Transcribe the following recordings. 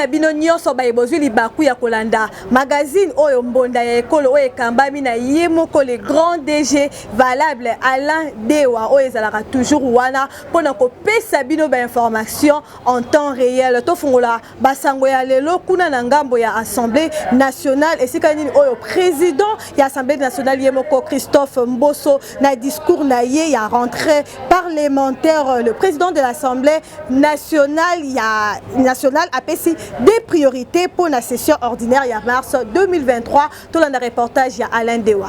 na bino nyonso bayebozwi libaku ya kolanda magazine oyo mbonda ya ekolo oyo ekambami na ye moko le grand DG valable Alain Dewa oyo ezalaka toujours wana mpona kopesa bino information en temps réel. Tofungola basango ya lelo kuna na ngambo ya Assemblée nationale esika nini oyo président ya Assemblée nationale ye moko Christophe Mbosso na discours na ye ya rentrée parlementaire. Le président de l'Assemblée nationale a payé des priorités pour la session ordinaire ya mars 2023. Tout le reportage ya Alain Dewa.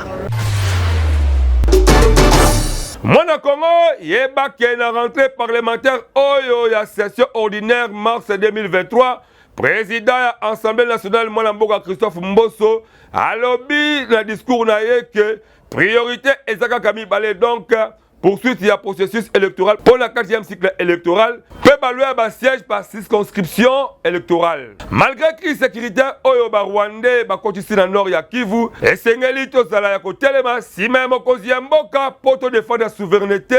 Mwana Congo yeba ke na rentrée parlementaire oyo ya session ordinaire mars 2023. Président ya Assemblée nationale Mwana Mboka Christophe Mbosso alobi na discours na ye que priorité ezaka kami balé donc poursuite il y a processus électoral pour la 4e cycle électoral peut balouer un siège par circonscription électorale. Malgré crise sécuritaire oyo ba Rwandais ba kotisi na nord ya Kivu et sengeli to zala ya kotelema si même mokozi ya mboka poto défendre la souveraineté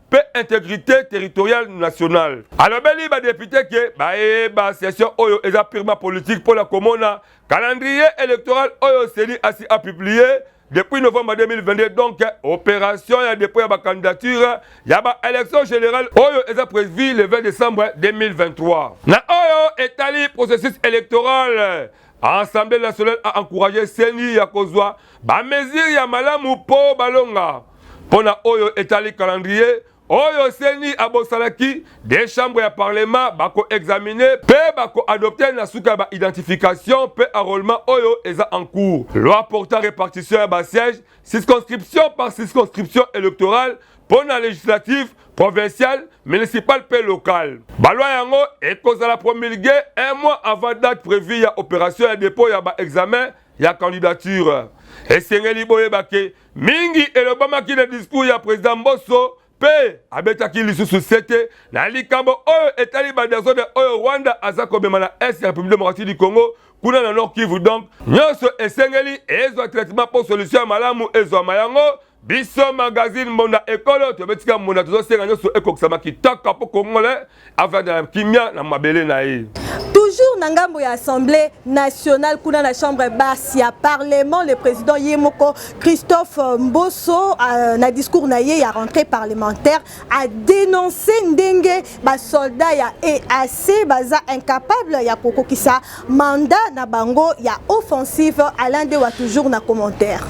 pe intégrité territoriale nationale. Alors beli ba député que ba session oyo eza purement politique pour la komona calendrier électoral oyo seli asi a publié depuis novembre 2022, donc, opération, il y a dépôt de candidature, il y a élection générale, Oyo est prévu le 20 décembre 2023. Na Oyo étali processus électoral. L'Assemblée nationale a encouragé Seni Yakozwa, ba mesure ya malamu po balonga. Pona Oyo étali calendrier, Oyo Seni Abosalaki, des chambres ya parlement, bako examiner, pe bako adopter na souka ba identification, pe enrôlement Oyo eza en cours. Loi portant répartition ya siège, circonscription par circonscription électorale, pour la législative, provinciale, municipale, pe locale. Ba loi yango ekozala promulgué un mois avant date prévue ya opération ya dépôt ya ba examen ya candidature. Et sengeli boye bake, mingi elobama ki na discours ya président Mbosso, P. Abetaki lisusu sete na likambo oyo etali badazo de oyo Rwanda aza kobema na Est ya République démocratique du Congo kuna na Nord Kivu donc nyonso esengeli ezwa traitement pour solution malamu ezwa mayango biso magazine mbonda ekolo tobetika mbonda tozosenga nyonso ekokisama kitaka po Congolais avant de la kimia na mabele na ye. Toujours na ngambo ya Assemblée nationale kuna na chambre basse ya parlement le président Yemoko Christophe Mbosso na discours na ye ya rentrée parlementaire a dénoncé ndenge ba soldats ya EAC baza incapable ya kokokisa mandat na bango ya offensive. Alain Dewa toujours na commentaire.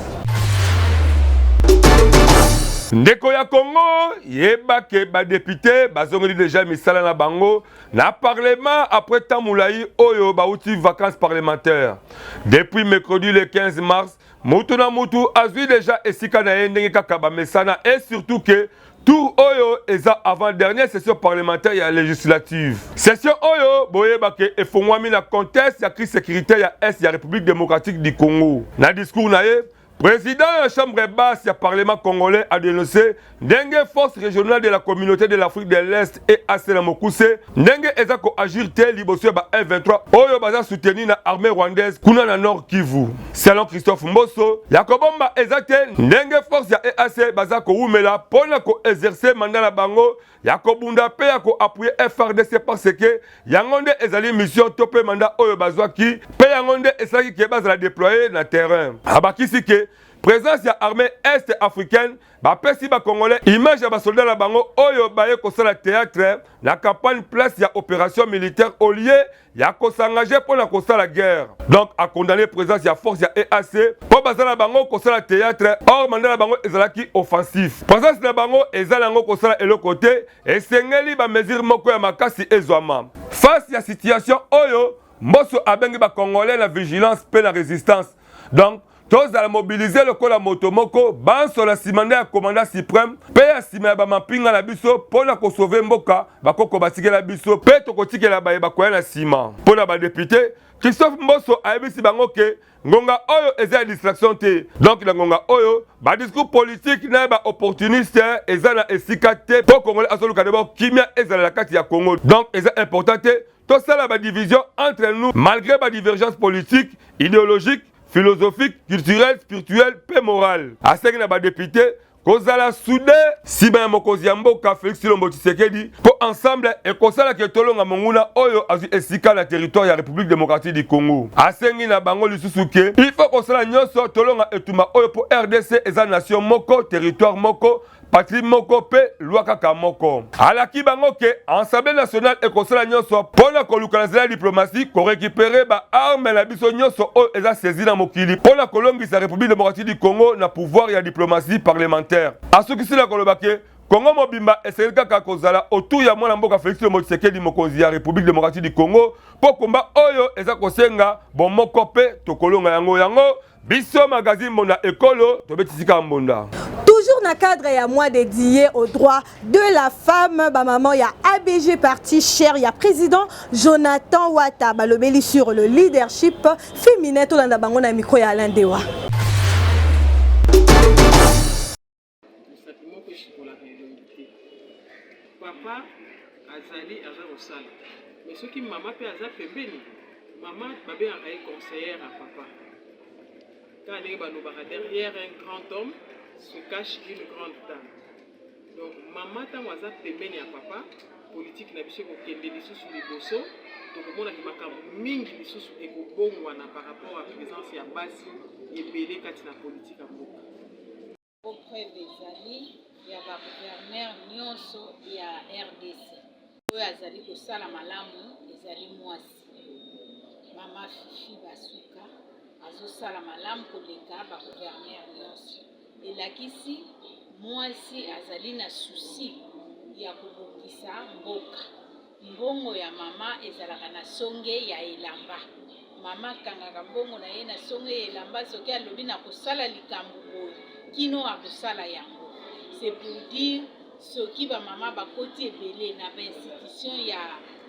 Ndeko ya Congo, yeba ke ba député, bazongeli déjà misala na bango, na parlement après Tamoulaï, oyo ba outi vacances parlementaires. Depuis mercredi le 15 mars, Moutuna Moutou a vu déjà esika na yendenge kakaba mesana et surtout que tout oyo eza avant dernière session parlementaire ya législative. Session oyo boye bake efongwami na contexte ya crise sécuritaire ya Est ya République démocratique du Congo. Na discours na ye, président de la Chambre basse du Parlement congolais a dénoncé Dengue force régionale de la communauté de l'Afrique de l'Est et Asena Mokuse Dengue ezako agir tel liboso ba M23 oyo baza soutenu na armée rwandaise kuna na Nord Kivu. Selon Christophe Mbosso, yakobomba ezate Dengue force ya EAC baza ko umela pona ko exercer mandat na bango yakobunda pe yako appuyer FRDC parce que yangonde ezali mission topé mandat oyo bazwaki pe yangonde ezali ke bazala déployer na terrain. Abakisi ke présence ya armée est africaine ba pesi ba congolais image ya ba soldats la bango oyo baye ko sala théâtre la campagne place ya opération militaire au lieu ya ko s'engager pour la la guerre. Donc a condamné présence ya force ya EAC pour bazala bango ko sala théâtre or mandat la bango ezalaki offensif. Présence na bango ezalango ko sala elo côté et sengeli ba mesure moko ya makasi ezwama. Face ya situation oyo Mbosso abengi ba congolais la vigilance pe la résistance. Donc tous à mobiliser le col à motomoko, ban sur la simande à commandant suprême, paye à sima ba pinga la biso, pour la sauver mboka, bako basike la biso, paye to kotike la baye bakoya la sima. Pour la député, Christophe Mbosso a ebisi bango ke ngonga oyo eza distraction te. Donc la ngonga oyo, ba discours politique na ba opportuniste eza na esika te pour Congolais asolu kadebo kimia eza la kati ya Congo. Donc eza important te, tout ça la division entre nous malgré ba divergence politique, idéologique philosophique, culturel, spirituel, pe moral. A ce que les députés, kozala soudé sima ya mokonzi ya mboka Félix Tshilombo Tshisekedi po ensemble ekosala ke tolonga monguna oyo azwi esika na territoire ya République démocratique du Congo. Asengi na bango lisusu ke il faut kosala nyonso tolonga etuma oyo po RDC eza nation moko, territoire moko, patrie moko pe loi kaka moko. Alaki bango ke Assemblée nationale ekosala nyonso pona koluka na nzela ya diplomatie ko récupérer ba arme na biso nyonso oyo eza saisi na mokili pona kolongisa République démocratique du Congo na pouvoir ya diplomatie parlementaire. Asukisi la kolobake Congo mobimba esengeli kaka kozala autour ya mwana mboka Félix Tshilombo Tshisekedi mokonzi ya République démocratique du Congo po komba oyo eza kosenga bomoko pe tokolonga yango biso magazine Mbonda Ekolo tobetisika mbonda. Toujours dans le cadre, il y a mois dédié aux droits de la femme. Maman, il y a ABG Parti Cher, il y a président Jonathan Wata, balobeli sur le leadership féminin. Tout le monde a micro ya Alain Dewa. Papa azali azarosala, mais ce qui maman peut azar pembeni, maman babé a conseillère à papa. Quand on est derrière un grand homme se cache une grande dame. Donc maman tant waza pembeni ya papa politique na biso ko kende lisusu liboso to ko mona ki makambo mingi lisusu ekobongwana par rapport à présence ya basi ebele kati na politique ya mboka. Auprès des alliés ya ba gouverneur nyonso ya RDC oyo azali kosala malamu ezali mwasi mama Fifi Basuka azosala malamu koleka ba gouverneur nyonso elakisi mwasi azali na susi ya kobokisa mboka mbongo ya mama ezalaka na songe ya elamba mama kangaka mbongo na ye na songe ya elamba soki alobi na kosala likambo boye kino akosala yango. C'est pour dire soki ba mama bakoti ebele na ba institution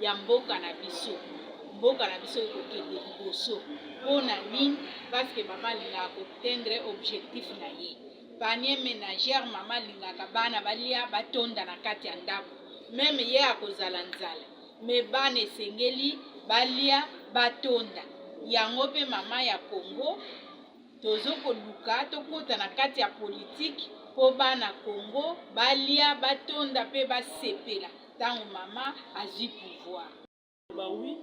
ya mboka na biso kokende liboso mpona nini parce que mama alingaka kotendre objectif na ye. Panier ménagère mama alingaka bana balia batonda na kati ya ndako meme ye akozala nzala me bana esengeli balia batonda yango mpe mama ya Congo tozokoluka tokota na kati ya politique po bana Congo balia batonda pe basepela tango mama azwi pouvoir. Bah oui,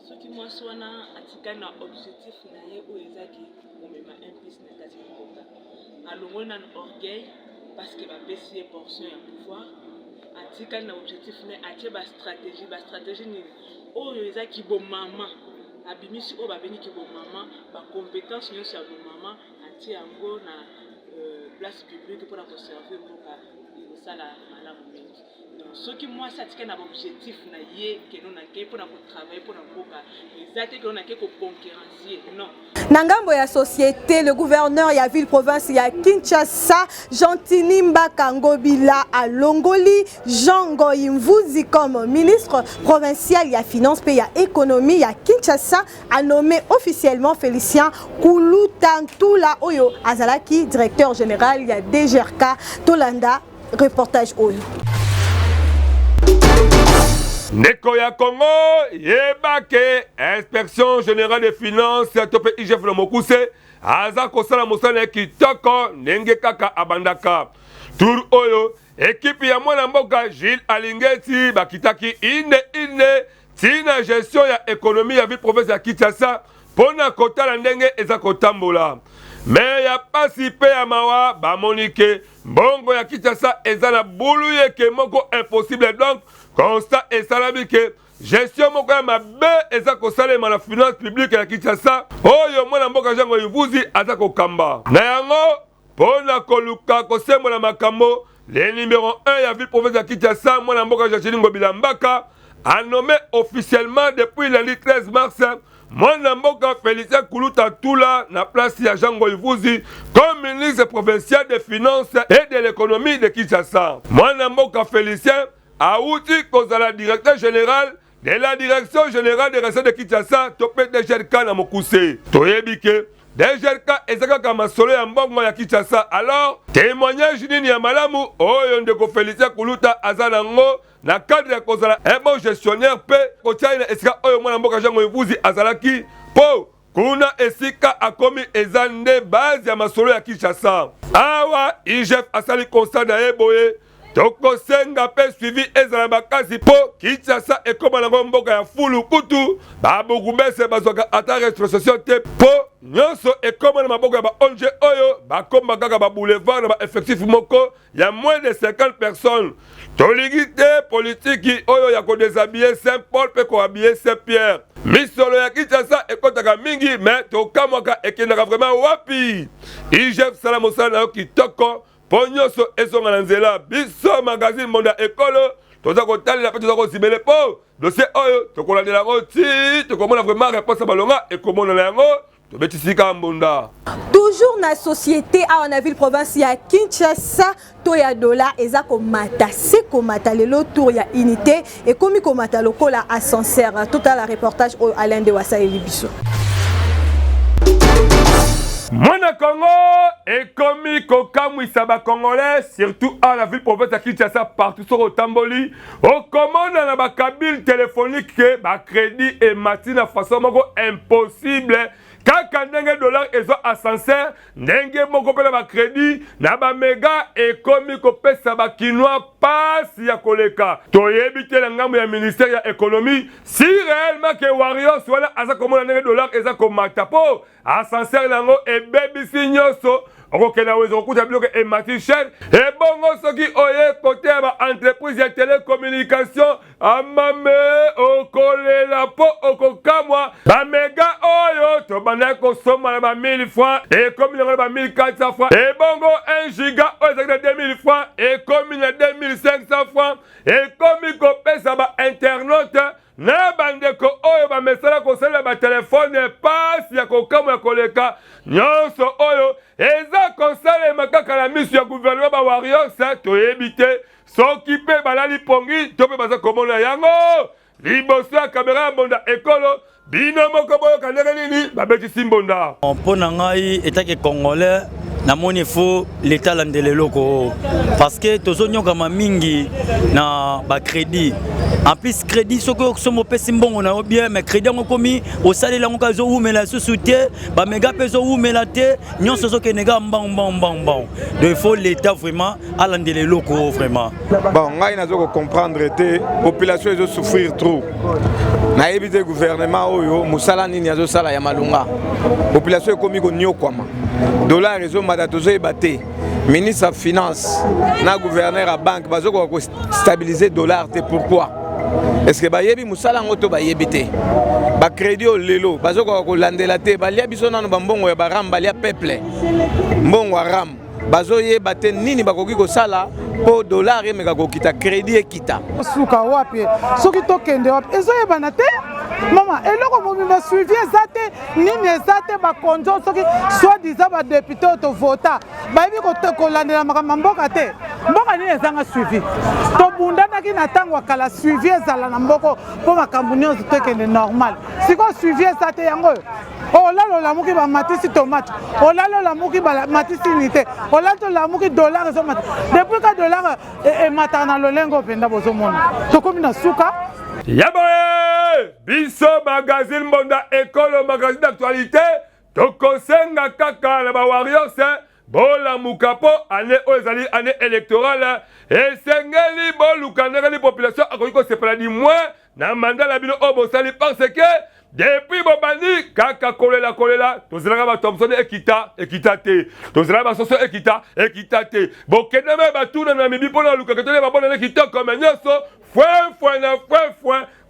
ce qui moi soit na atika na objectif na ye o ezaki komema implice na kati ya mboka. Alongo na orgueil parce que ba pesi portion ya pouvoir atika na objectif na atie ba stratégie ni oyo ezaki bo mama abimisi o babeni ki bo mama ba compétence nyonso ya bo mama atie yango na place publique pour la conserver mboka ekosala malamu mingi. Donc ce qui moi satika na objectif na ye keno na ke pour na travailler pour na mboka ezate ke na ke ko concurrencier non. Na ngambo ya société, le gouverneur ya ville province ya Kinshasa, Jean-Tini Mbaka Ngobila à Longoli, Jean Ngoyi Mvuzi comme ministre provincial ya finance et ya économie ya Kinshasa a nommé officiellement Félicien Koulutantula Oyo Azalaki, directeur général ya DGRK Tolanda. Reportage Oyo. Ndeko ya Congo, yebake, inspection générale des finances, tope IGF na mokuse, aza kosala mosala kitoko, nenge kaka abandaka. Tour oyo, équipe ya mwana mboka Gilles Alingeti, bakitaki ine, tina gestion ya économie ya ville province ya Kinshasa, pona kotala ndenge eza kotambola. Mais ya pasi pe ya mawa, ba monike, bongo ya Kinshasa eza na bulu yeke moko impossible donc, constat esalami ke gestion moko ya mabe eza kosalema na finance publique ya Kinshasa oyo mwana mboka Jean Ngoyi Mvuzi aza kokamba na yango pona koluka kosembola makambo le numéro 1 ya ville province ya Kinshasa mwana mboka Jean Ngobila Mbaka a nommé officiellement depuis le 13 mars mwana mboka Félicien Koulutantula na place ya Jean Ngoyi Mvuzi comme ministre provincial des finances et de l'économie de Kinshasa. Mwana mboka Félicien Aouti kozala directeur général de la direction générale des recettes de Kinshasa topé DGRK na mokuse. Toyebike DGRK ezaka masolo ya mbongo ya Kinshasa. Alors témoignage nini ya malamu oyo ndeko Félicien Kouluta azanango na cadre ya kozala un bon gestionnaire pe kotia na esika oyo mwana mboka Jean Ngoyi Mvuzi azalaki po kuna esika akomi ezande base ya masolo ya Kinshasa. Awa IGF asali constat na eboye tokosenga pe suivi ezala bakasi po Kinshasa ekoma nango mboka ya fulu kutu babugumese bazwaka ata retrocession te po nyonso ekoma na maboko ya ba ONG oyo bakoma kaka ba boulevard na ba effectif moko ya moins de 50 personnes. Toligi te politiki oyo ya kodeshabiller Saint-Paul pe kohabiller Saint-Pierre. Misolo ya Kinshasa ekotaka mingi mais tokamwaka ekendaka vraiment wapi. IGF sala mosala na yo kitoko po nyonso ezonga na nzela biso magazine Monda Ekolo toza kotalela pe toza kozibele po dossier oyo tokolandela yango ti tokomona vraiment réponse balonga ekomona na yango tobetisika mbunda. Toujours na société à la ville province ya Kinshasa to ya dollar eza komata se komata lelo tour ya unité et komi komata lokola ascenseur total reportage au Alain de Wasaeli biso. Mwana Congo ekomi kokamwisa ba Congolais surtout à la ville province ya Kinshasa partout sur Otamboli okomona na ba cabine téléphonique ke ba crédit et matina façon moko impossible kaka ndenge dollar ezo ascenseur ndenge moko pe na ba crédit na ba mega ekomi kopesa ba kinois pasi ya koleka toyebi te na ngambo ya ministère ya économie si réellement que Warriors wana aza komona ndenge dollar eza komata po ascenseur nango ebebisi nyonso okokena wezo kokuta biloko emati cher ebongo soki oye kote ya ba entreprise ya télécommunication amame okolela po okokamwa ba mega oyo tobanda kosoma na ba 1000 francs ekomi na ba 1400 francs ebongo 1 giga oyo ezaki na 2000 francs ekomi na 2500 francs ekomi kopesa ba internaute na bandeko oyo ba mesala kosalela ba telefone pasi ya kokamwa ya koleka nyonso oyo eza kosalema kaka na miso ya gouvernement ba Warriors toyebi te soki pe balali pongi to pe baza komona yango liboso ya kamera ya Monda Ekolo bino moko boyoka ndenge nini babetisi mbonda mpo na ngai etake congolais namoni fo l'état landele loko parce que tozonyokama mingi na ba crédit en plus crédit soki somo pesi mbongo na yo bien mais crédit yango komi osalela yango kazo umela susu te ba mega peso umela te nyonso sokenega mbang donc il faut l'état vraiment alandele loko vraiment bon ngai nazo comprendre te population ezo souffrir trop na ebite gouvernement oyo musala nini azo sala ya malunga population ekomi ko nyokwama dollar ezo madatozo ebate ministre ya finance na gouverneur à banque bazo ko stabiliser dollar te pourquoi est-ce que bayebi musala ngoto bayebi te ba crédit au lelo bazo ko landela te balia biso nanu bambongo ya baram balia peuple mbongo ram bazo yeba te nini bakoki ko sala po dollar emeka kokita crédit ekita suka wapi soki tokende wapi ezoyebana te mama eloko mobimba suivi eza te nini eza te bakonzo soki soi-disant badepute oyo tovota bayebi kolandela makambo mboka te mboka nini ezanga suivi tobundanaki na ntango ya kala suivi ezala na mboko mpo makambo nyonso tokende normal sikoyo suivi eza te yango oyo olala olamuki bamatisi tomate olala olamuki bamatisi nite olala olamuki dollar ezomata depuis ka dollar emataka na lolengo openda bozomona tokomi na suka yaboye biso magazine Monda Ekolo magazine d'actualité tokosenga kaka na ba Warriors bola mukapo ane ozali ane électorale esengeli boluka ndenge population akoki kosepela di moins na mandat la bino obosali parce que depuis bobandi kaka kolela tozalaka ba Thompson ekita te tozalaka ba Soso ekita te bokende me batuna na mibi pona luka ketole babona ne kitoko mais nyonso foi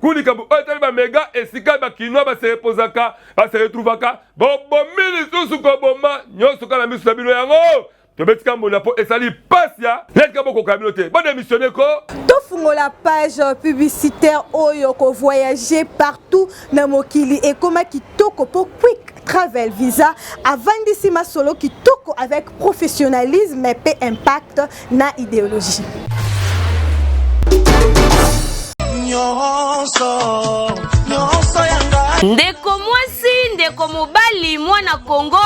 kuni kabu otali ba mega esika ba kinwa ba se reposaka ba se retrouvaka bomili susu ko bomba nyonso kana misu na bino yango tobetika mbona po esali pasia letka boko communauté bon démissionner ko tofungola page publicitaire oyo ko voyager partout na mokili et comme kitoko po quick travel visa avant d'ici ma solo kitoko avec professionnalisme et impact na idéologie ndeko mwasi ndeko mobali mwana Congo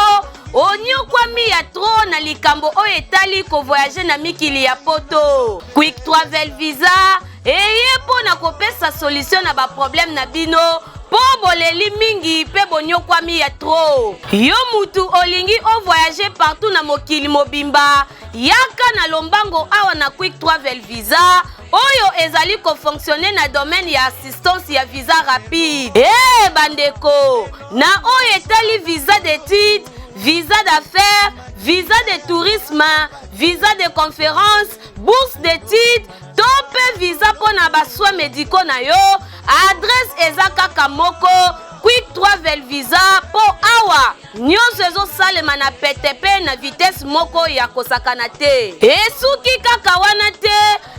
onyokwami ya tro na likambo oyo etali ko voyager na mikili ya poto quick travel visa eye mpo na kopesa solution na ba problème na bino po boleli mingi pe bonyokwami ya trop. Yo mutu olingi o voyager partout na mokili mobimba, yaka na lombango awa na Quick Travel Visa oyo ezali ko fonctionner na domaine ya assistance ya visa rapide. Bandeko, na oyo etali visa d'études, visa d'affaires, visa de tourisme, visa de conférence, bourse d'études, tope visa pona baswa médicaux na yo, adresse ezaka moko Quick Travel Visa po awa nyonso ezosalema na PTP na vitesse moko ya kosakana te. Esuki kaka wana te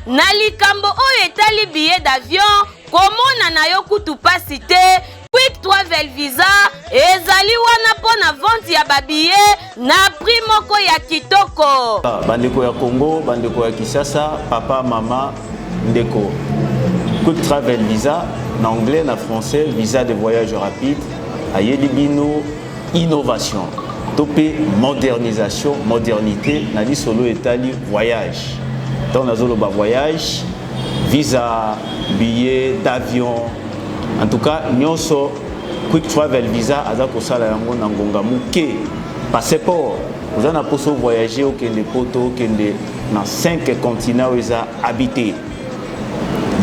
na likambo oyo etali billet d'avion komona na yo kutu pasi te. Quick Travel Visa ezali wana po na vente ya babiye na prix moko ya kitoko. Bandeko ya Congo, bandeko ya Kinshasa, papa, mama, ndeko. Quick Travel Visa, en anglais, en français, visa de voyage rapide, ayeli bino innovation, topé modernisation, modernité, nali solo etali voyage. Donc nazolo ba voyage, visa, billet d'avion. En tout cas, nyonso Quick Travel Visa azako sala yango na ngonga muke passeport. Vous en avez voyager au Kende poto, Kende dans 5 continents où ils ont habité.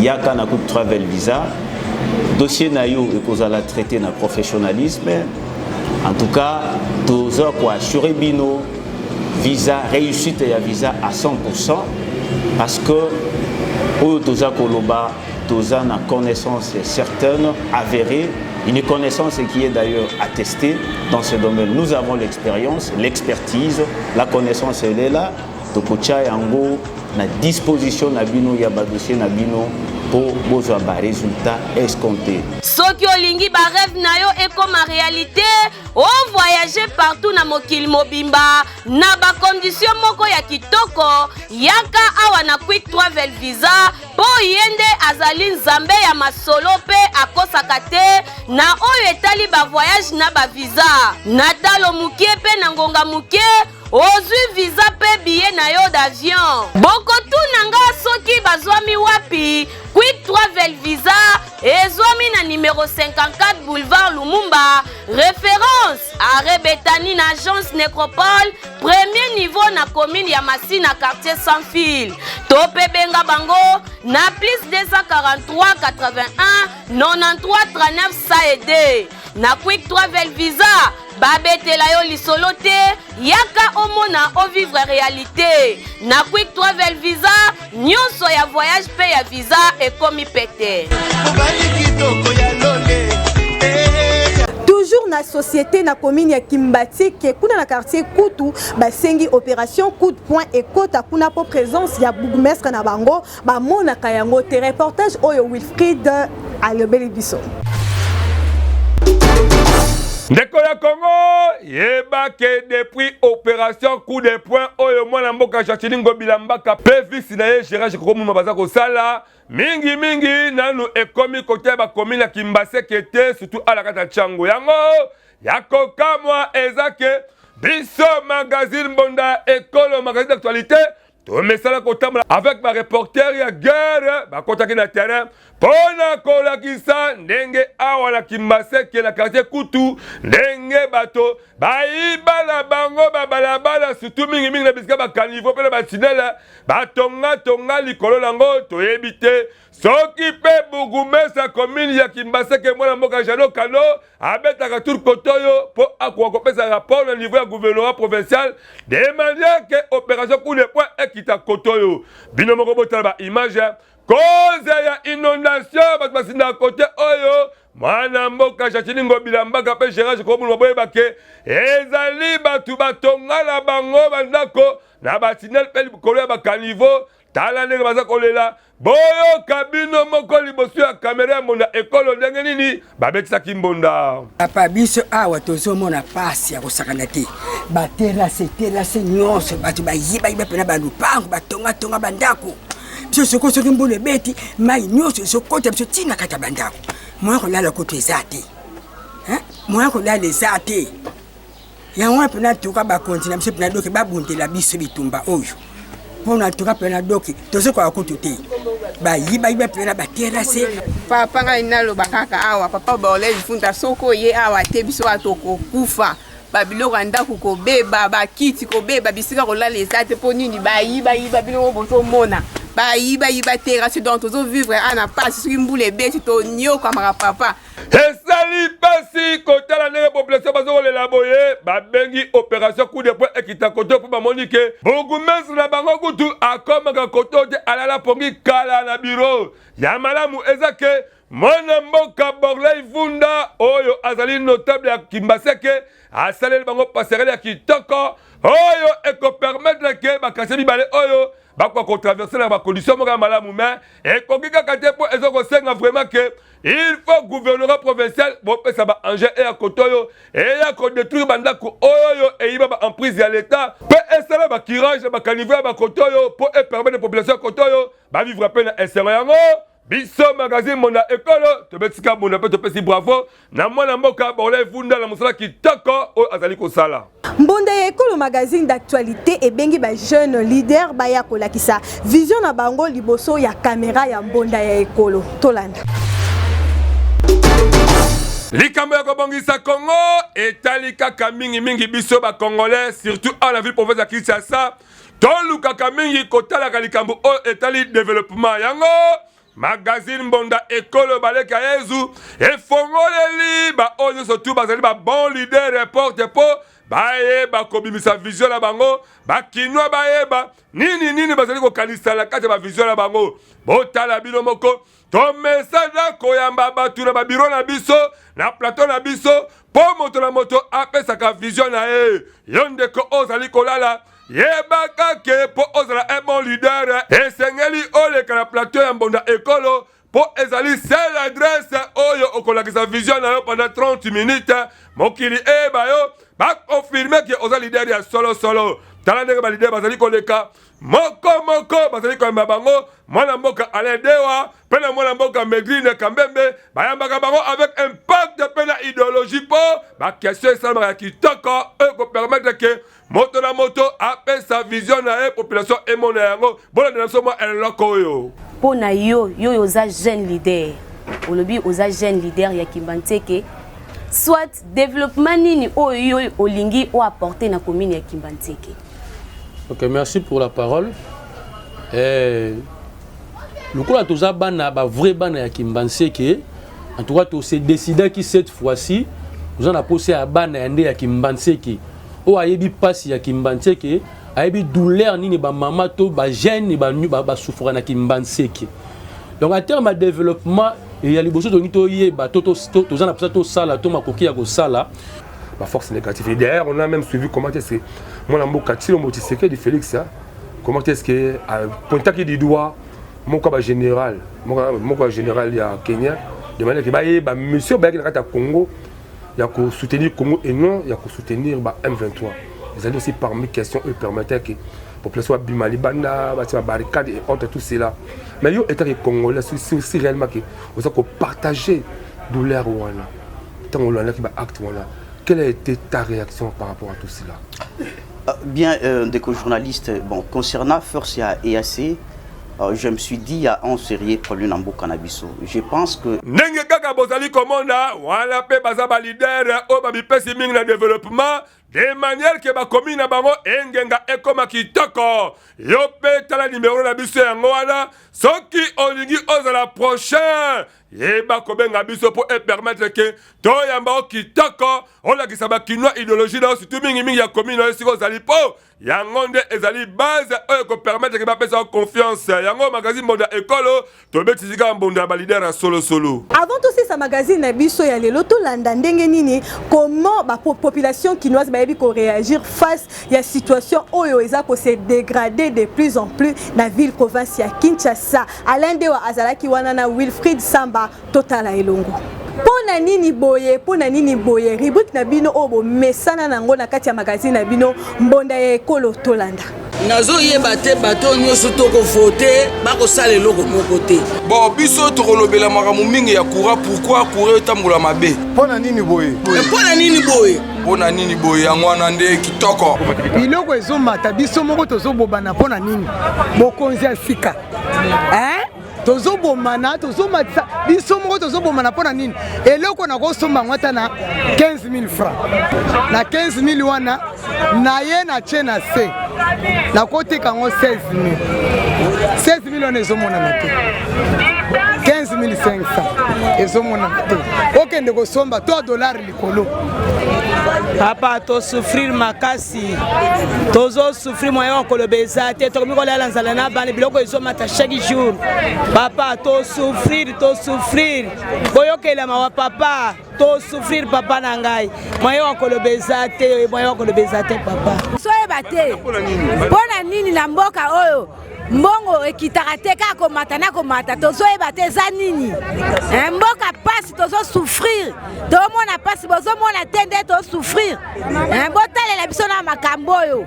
Yaka na Quick Travel Visa, dossier na yo et qu'on a traité na professionnalisme. En tout cas, tous quoi assurer bino visa réussite et visa à 100% parce que au tous koloba tous na connaissance certaine avérée, une connaissance qui est d'ailleurs attestée dans ce domaine. Nous avons l'expérience, l'expertise, la connaissance elle est là. Tokocha yango na disposition na bino ya ba dossier na bino pour bozwa ba résultat escompté. Soki olingi ba rêve na yo et comme réalité, o voyager partout na mokili mobimba na ba condition moko ya kitoko, yaka awa na Quick Travel Visa po yende azali nzambe ya masolo pe akosaka te na oyo etali ba voyage na ba visa. Natalo mukie pe na ngonga mukie ozwi visa pe billet na yo d'avion. Boko tu nanga soki bazwami wapi Quick Travel Visa ezwami na numéro 54 boulevard Lumumba, référence arrêt Betani na agence Nécropole, premier niveau na commune ya Masina quartier sans fil. Tope benga bango na plus 243 81 93 39 saede. Na Quick Travel Visa babetela yo lisolo te, yaka omona o vivre réalité. Na Quick Travel Visa nyonso ya voyage pe ya visa ekomi pete. Toujours na société na commune ya Kimbati ke kuna na quartier Kutu basengi opération coup de poing et kota kuna po présence ya bourgmestre na bango ba mona kayango te. Reportage oyo Wilfried Alobeli biso. Ndeko ya Congo, yeba ke depuis opération coup de poing oyo mwana mboka Chachilingo Bilambaka pe visi na ye Gérard Kokomu mabaza ko sala mingi nanu ekomi kote ba commune ya Kimbase kete surtout ala kata chango yango yakoka mwa ezake biso magazine Mbonda Ekolo magazine d'actualité to mesala kotambola avec ba reporter ya guerre ba kotaki na terrain pona kolakisa ndenge awa na Kimbase ke na quartier Kutu ndenge bato baiba na bango balabala surtout mingi na bisika ba caniveau pe na ba tunnel batonga likolo lango to ebite soki pe bugumesa commune ya Kimbase ke mwana mboka Jano Kano abetaka tour kotoyo po akwa kopesa rapport au niveau ya gouvernement provincial demander que opération coup de poing ekita kotoyo bino moko botala ba image cause ya inondation bato basinda côté oyo mwana mboka Chachilingo Bilambaka pe Gérard Kokomu boyeba ke ezali batu batonga na bango bandako na batinel pe likolo ya ba caniveau tala ndenge baza kolela boyo kabino moko liboso ya kamera ya Mbonda Ekolo ndenge nini babetisaki Mbonda papa biso awa tozomona pasi ya kosakana te baterase nyonso bato bayiba pena balupango batonga bandako biso soki mbula ebeti mai nyonso esokota biso ntina kati ya bandako moya kolala koto eza te moya kolala eza te yango mpena toka bakontina biso mpena doke babundela biso bitumba oyo mpona tuka pena doki tozokoka kutu te bayibayiba pena baterase papa ngai naloba kaka awa papa baolezi funda soko ye awa te biso batokokufa babiloko ya ndako kobeba bakiti kobeba bisika kolala eza te mpo nini bayibayiba biloko bozomona bayibayiba terase donc tozovivre ana pasi soki mbula ebeti tonyokamaka papa esali pasi kotala ndenge population bazokolela boye babengi opération coup de poing ekita koto mpo bamoni ke bourgmestre na bango kutu akomaka koto te alala pongi kala na biro ya malamu eza ke mwana mboka Borley Vunda oyo azali notable ya Kimbaseke asaleli bango passerelle ya kitoko oyo ekopermettre ke bakase mibale oyo bakwa kotraverser na bacondition moko ya malamu mais ekoki kaka te mpo ezokosenga vraiment ke il faut gouvernement provincial bopesa baengin ya koto oyo eya kodétruire bandako oyo eyiba baemprise ya l'état mpe esala bakirage na bakaniveau ya bakoto oyo mpo epermettre population ya koto oyo bavivre mpe na esengo yango biso magazine Mbonda Ekolo tobetika Mbonda mpe topesi bravo na mwana mboka Borley Vunda na mosala kitoko oyo azali kosala. Mbonda Ekolo magazine d'actualité ebengi ba jeune leader baya kolakisa vision na bango liboso ya caméra ya Mbonda Ekolo tolanda. Likambo ya kobongisa Congo etali kaka mingi biso ba Congolais surtout à la ville province ya Kinshasa tolukaka mingi kotalaka likambo oyo etali développement yango. Magazine Mbonda Ekolo baleka yezu efongoleli ba oyo surtout bazali ba bon leader reporte po baye ba kobimisa vision na bango ba kinwa bayeba nini bazali kokanisa la kati ba vision na bango botala bino moko to message koyamba batu na ba biro na biso na plateau na biso po moto na moto apesaka vision na yonde ko ozali kolala yebaka ke po ozala un bon leader esengeli oleka na plateau ya Mbonda Ekolo po ezali seule adresse oyo okolakisa vision na yo pendant 30 minutes mokili eba yo bakonfirme ke oza leader ya solo tala ndenge balider bazali koleka moko bazali koyamba bango mwana mboka Alain Dewa mpe na mwana mboka Megrine Kambembe bayambaka bango avec impact mpe na idéologie po bakestion esalamaka ya kitoko oyo kopermettre ke moto na moto apesa vision na population emona yango bolanda na biso mwa eloko oyo mpo na yo oza jeune leader olobi oza jeune leader ya Kimbanteke soit développement nini oyo olingi o apporter na commune ya Kimbanteke. Ok, merci pour la parole. Nous avons tous un vrai ban à Kimbanteke. En tout cas, on s'est décidé que cette fois-ci, nous allons poser un ban à Kimbanteke. O ayebi passe ya Kimbanteke, ayebi douleur ni ba maman to ba jeune ni ba souffrance na Kimbanteke. Donc en termes de développement, il y a les besoins de nito yeba to zana to sala to makoki ya ko sala. La force négative. Et derrière, on a même suivi comment est-ce que mon amour Katilo Motiseke de Félix, comment est-ce que pointa qui dit doigt mon cas général, mon cas général il y a Kenya, de manière que bah monsieur bah qui est Congo, il y a que soutenir Congo et non il y a que soutenir bah M23. Ils allaient aussi parmi questions eux permettaient que population Bimali Banda, bah barricade et entre tout cela. Mais yo état congolais c'est réellement que vous avez partager douleur ou là. Tant on a qui bah acte voilà. Quelle a été ta réaction par rapport à tout cela? Bien, des co-journalistes, bon, concernant Force et EAC, je me suis dit, il y a un sérieux problème en Bokanabiso. Je pense que... Nenge kaka bozali komona, wala pe bazaba leader, o babi pesi ming na développement, de manière que ba commune na bango engenga ekoma kitoko. Yo pe tala numéro na biso yango wana, soki olingi ozala prochain. Yeba kobenga biso pour permettre que to yamba kitoko on a ki saba kinwa idéologie dans surtout mingi ya commune siko zali po yango nde ezali base oyo ko permettre que ba pesa confiance yango magazine Mbonda Ekolo to betisika Mbonda ba leader à solo. Avant tout ça magazine na biso ya lelo to landa ndenge nini comment ba population kinoise ba yebi ko réagir face ya situation oyo eza ko se dégrader de plus en plus na ville province ya Kinshasa. Alain Dewa azalaki wana na Wilfried Samba totala elongo. Pona nini boye rubrique na bino obo mesana nango na kati ya magazine na bino Mbonda Ekolo tolanda. Nazo yeba te bato nyoso toko voter bako sala eloko moko te. Bon biso tokolobela makambo mingi ya courant pourquoi courir tambola mabe. Pona nini boye? mpona nini boye yango wana nde kitoko biloko ezomata biso moko tozobobana mpona nini bokonzi ya sika tozobomana tozomatisa biso moko tozobomana mpona nini eloko nakosomba yango ata na 15 000 francs na 15 000 wana na ye na tie na se nakoteka yango 16 000 wana ezomonana te 15 500 ezomonana te okende kosomba to $1 likolo papa tosouffrir makasi tozosouffrir moyen wa koloba eza te tokomi kolela nzala na bana biloko ezomata chaque jour papa tosouffrir boyokela mawa papa tosouffrir papa na ngai moyen wa koloba eza te papa soyeba te mpona nini na mboka oyo mbongo ekitaka te kaka komata na komata tozoyeba te eza nini mboka pasi tozosouffrir tomona pasi bozomona te nde tosouffrir botalela biso na makambo oyo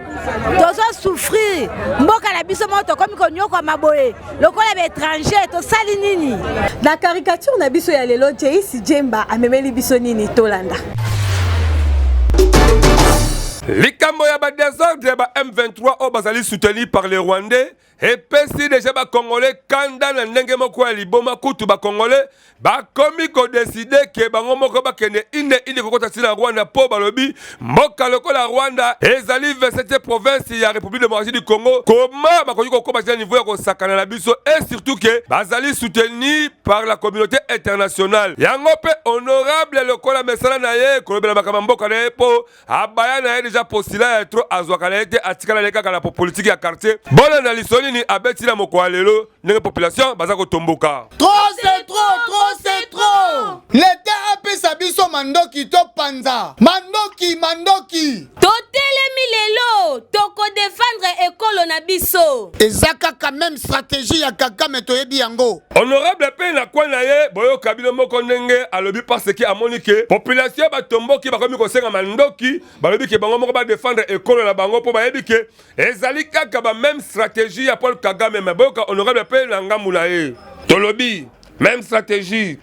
tozosouffrir mboka na biso moko tokomi konyokwama boye lokola baétranger tosali nini na caricature na biso ya lelo Jace Jemba amemeli biso nini tolanda likambo ya désordre ba M23 o bazali soutenu par les Rwandais et pesi déjà ba Congolais kanda na ndenge moko ya liboma kutu ba Congolais ba komi ko décider que bango moko ba kende ine kokota sila Rwanda po balobi mboka lokola Rwanda ezali 27e province ya République démocratique du Congo comment ba koki ko ba niveau ya ko sakana na biso et surtout que bazali soutenu par la communauté internationale yango pe honorable lokola mesala na ye ko lobela makama mboka na po abaya na déjà postila ya trop azwakana ete atikala leka kana politique ya quartier bona na lisoni ni abeti na moko alelo ndenge population baza ko tomboka trop c'est trop l'état apesa biso mandoki to panza mandoki totelemi lelo toko défendre ekolo na biso eza kaka même stratégie ya Kagame toyebi yango honorable pe na kwa na ye boyo kabilo moko ndenge alobi parce que amoni ke population batomboki bakomi kosenga mandoki balobi ke bango moko ba défendre ekolo na bango po bayebi ke ezali kaka ba même stratégie ya Paul Kagame mais boyo ka honorable pe na ngambu na ye tolobi même stratégie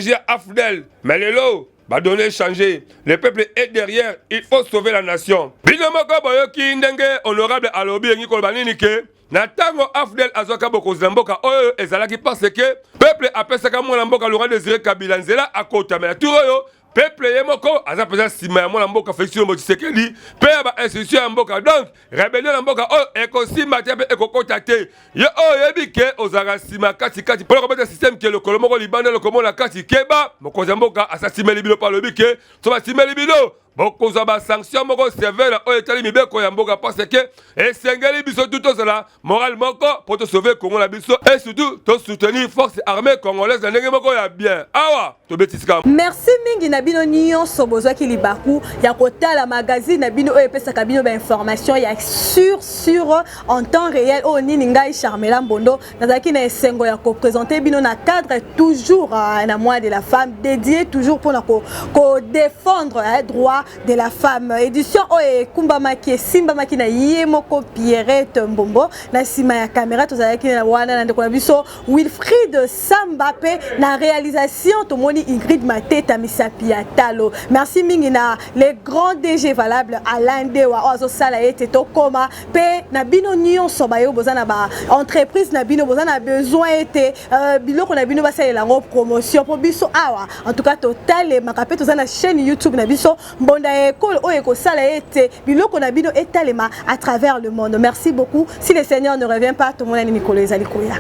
ya Afdel mais lelo ba donner changer le peuple est derrière il faut sauver la nation bino moko boyo ki ndenge honorable alobi ngi ko banini ke na tango Afdel azoka bokozela mboka oyo ezalaki parce que peuple apesaka mwana mboka Laurent Désiré Kabila nzela akota mais tout oyo peuple yemoko aza pesa sima ya mwana mboka Félix Tshisekedi pe ba institution ya mboka donc rébellion na mboka oyo ekosimba te pe ekokota te yo oyo yebike ozaka sima kati pour ko mettre système ke lokolo moko libanda lokolo la kati keba mokoza mboka asasimeli bilo pa lobike to ba simeli bilo bokozwa ba sanction moko sévère oyo etali mibeko ya mboka parce que esengeli biso tout ozala moral moko pour te sauver Congo na biso et surtout to soutenir force armée congolaise na ndenge moko ya bien awa to betisika merci mingi na bino nyonso bozwaki libaku ya kotala magazine na bino oyo epesaka bino ba information ya sur en temps réel oyo nini ngai Charmela Mbondo nazalaki na esengo ya koprésenter bino na cadre toujours na mois de la femme dédié toujours pour ko défendre droit de la femme édition oye kumbamaki simbamaki na yemoko Pierrette Mbombo na sima ya caméra tozalaki na wana na ndeko na biso Wilfried Sambape na réalisation tomoni Ingrid Mateta Misapi Atalo merci mingi na les grands DG valables Alain Dewa ozo sala ete tokoma pe na bino nyonso bayo bozana ba entreprise na bino bozana besoin ete biloko na bino basalela ngo promotion pour biso awa en tout cas total makape tozana chaîne YouTube na biso bonda ekolo oyo ekosala ete biloko na bino etalema à travers le monde. Merci beaucoup. Si le Seigneur ne revient pas, tout le monde a Nicolas Ezali Koya.